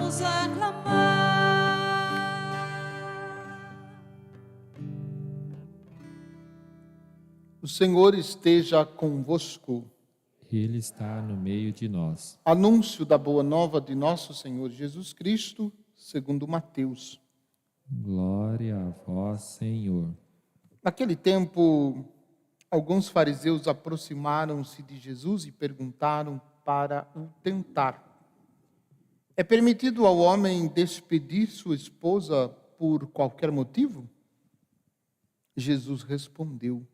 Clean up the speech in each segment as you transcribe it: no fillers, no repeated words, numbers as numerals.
vamos aclamar. O Senhor esteja convosco. Ele está no meio de nós. Anúncio da boa nova de nosso Senhor Jesus Cristo, segundo Mateus. Glória a vós, Senhor. Naquele tempo, alguns fariseus aproximaram-se de Jesus e perguntaram para o tentar: é permitido ao homem despedir sua esposa por qualquer motivo? Jesus respondeu: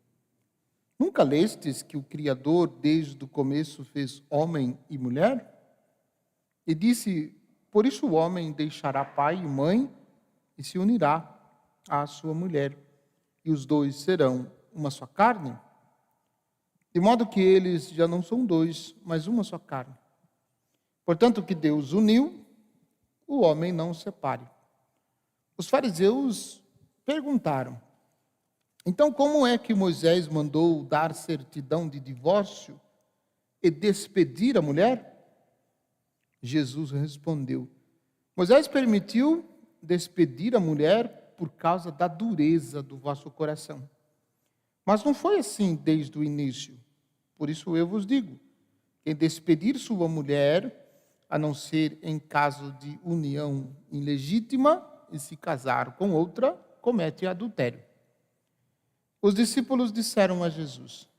nunca lestes que o Criador desde o começo fez homem e mulher? E disse: por isso o homem deixará pai e mãe e se unirá à sua mulher, e os dois serão uma só carne? De modo que eles já não são dois, mas uma só carne. Portanto, o que Deus uniu, o homem não separe. Os fariseus perguntaram: então como é que Moisés mandou dar certidão de divórcio e despedir a mulher? Jesus respondeu: Moisés permitiu despedir a mulher por causa da dureza do vosso coração. Mas não foi assim desde o início. Por isso eu vos digo: quem despedir sua mulher, a não ser em caso de união ilegítima, e se casar com outra, comete adultério. Os discípulos disseram a Jesus: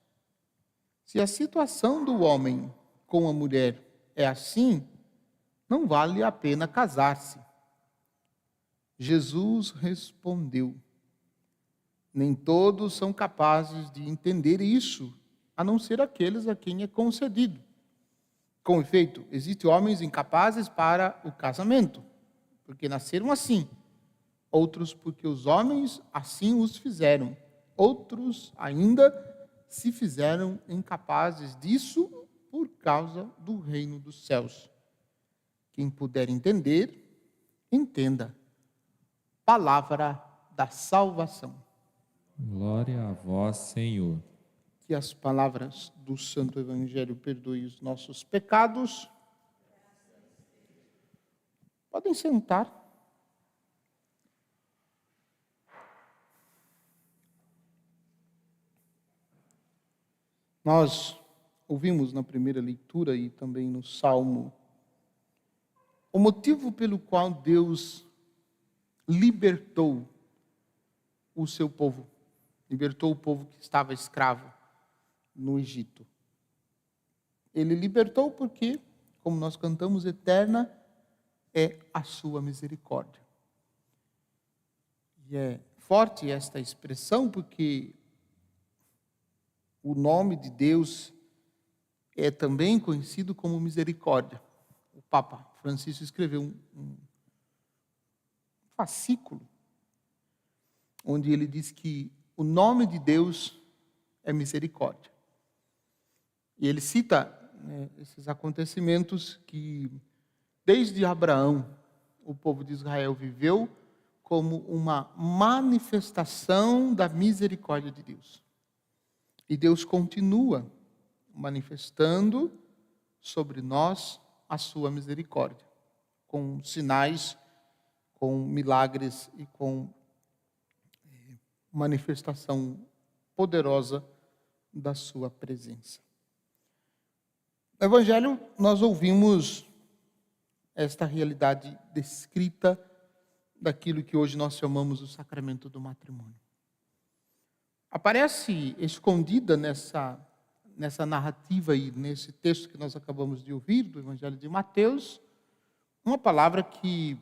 se a situação do homem com a mulher é assim, não vale a pena casar-se. Jesus respondeu: nem todos são capazes de entender isso, a não ser aqueles a quem é concedido. Com efeito, existem homens incapazes para o casamento, porque nasceram assim. Outros porque os homens assim os fizeram. Outros ainda se fizeram incapazes disso por causa do reino dos céus. Quem puder entender, entenda. Palavra da salvação. Glória a vós, Senhor. Que as palavras do Santo Evangelho perdoem os nossos pecados. Podem sentar. Nós ouvimos na primeira leitura e também no Salmo o motivo pelo qual Deus libertou o seu povo, libertou o povo que estava escravo no Egito. Ele libertou porque, como nós cantamos, eterna é a sua misericórdia. E é forte esta expressão porque o nome de Deus é também conhecido como misericórdia. O Papa Francisco escreveu um fascículo onde ele diz que o nome de Deus é misericórdia. E ele cita esses acontecimentos que, desde Abraão, o povo de Israel viveu como uma manifestação da misericórdia de Deus. E Deus continua manifestando sobre nós a sua misericórdia, com sinais, com milagres e com manifestação poderosa da sua presença. No Evangelho, nós ouvimos esta realidade descrita daquilo que hoje nós chamamos o sacramento do matrimônio. Aparece escondida nessa narrativa e nesse texto que nós acabamos de ouvir, do Evangelho de Mateus, uma palavra que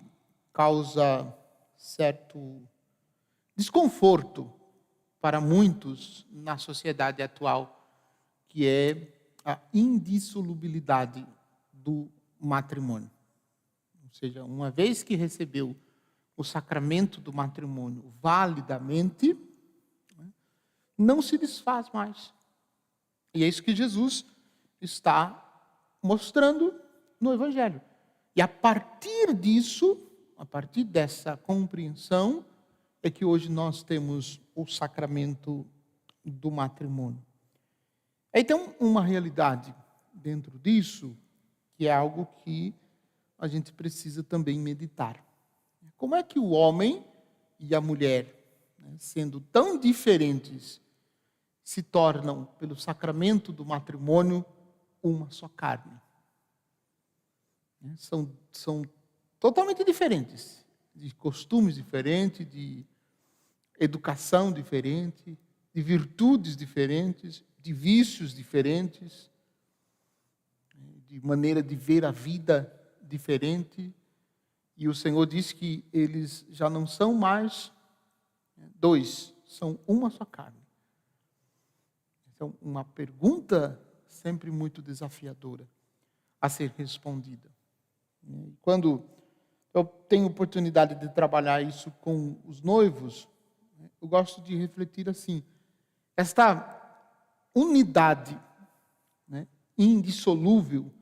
causa certo desconforto para muitos na sociedade atual, que é a indissolubilidade do matrimônio. Ou seja, uma vez que recebeu o sacramento do matrimônio validamente, não se desfaz mais. E é isso que Jesus está mostrando no Evangelho. E a partir disso, a partir dessa compreensão, é que hoje nós temos o sacramento do matrimônio. Então, uma realidade dentro disso, que é algo que a gente precisa também meditar. Como é que o homem e a mulher, sendo tão diferentes, se tornam, pelo sacramento do matrimônio, uma só carne? São totalmente diferentes, de costumes diferentes, de educação diferente, de virtudes diferentes, de vícios diferentes, de maneira de ver a vida diferente. E o Senhor diz que eles já não são mais dois, são uma só carne. Então, uma pergunta sempre muito desafiadora a ser respondida. Quando eu tenho oportunidade de trabalhar isso com os noivos, eu gosto de refletir assim: esta unidade, indissolúvel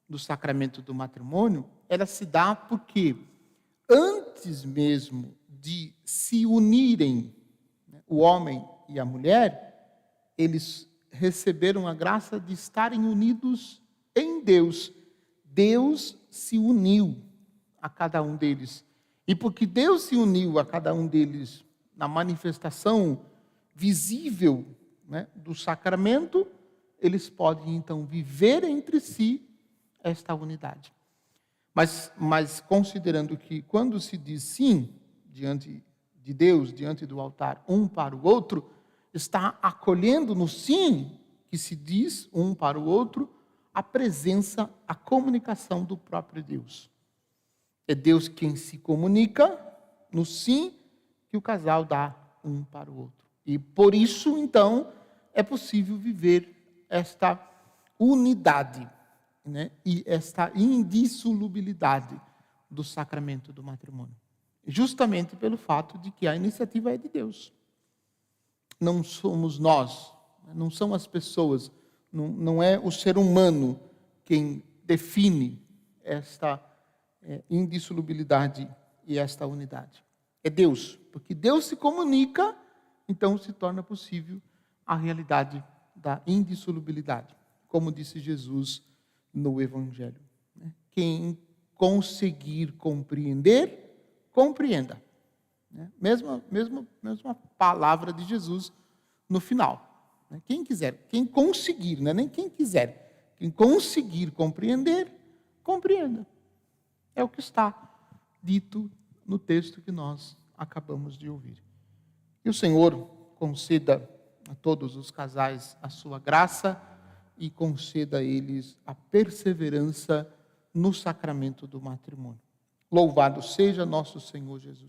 do sacramento do matrimônio, ela se dá porque antes mesmo de se unirem, o homem e a mulher, eles receberam a graça de estarem unidos em Deus. Deus se uniu a cada um deles. E porque Deus se uniu a cada um deles na manifestação visível, do sacramento, eles podem então viver entre si esta unidade. Mas considerando que quando se diz sim diante de Deus, diante do altar, um para o outro, está acolhendo no sim que se diz um para o outro a presença, a comunicação do próprio Deus. É Deus quem se comunica no sim que o casal dá um para o outro. E por isso, então, é possível viver esta unidade, e esta indissolubilidade do sacramento do matrimônio. Justamente pelo fato de que a iniciativa é de Deus. Não somos nós, não são as pessoas, não é o ser humano quem define esta indissolubilidade e esta unidade. É Deus, porque Deus se comunica, então se torna possível a realidade da indissolubilidade, como disse Jesus no Evangelho. Quem conseguir compreender, compreenda. Mesma palavra de Jesus no final. Quem quiser, quem conseguir, não é nem quem quiser, quem conseguir compreender, compreenda. É o que está dito no texto que nós acabamos de ouvir. Que o Senhor conceda a todos os casais a sua graça e conceda a eles a perseverança no sacramento do matrimônio. Louvado seja nosso Senhor Jesus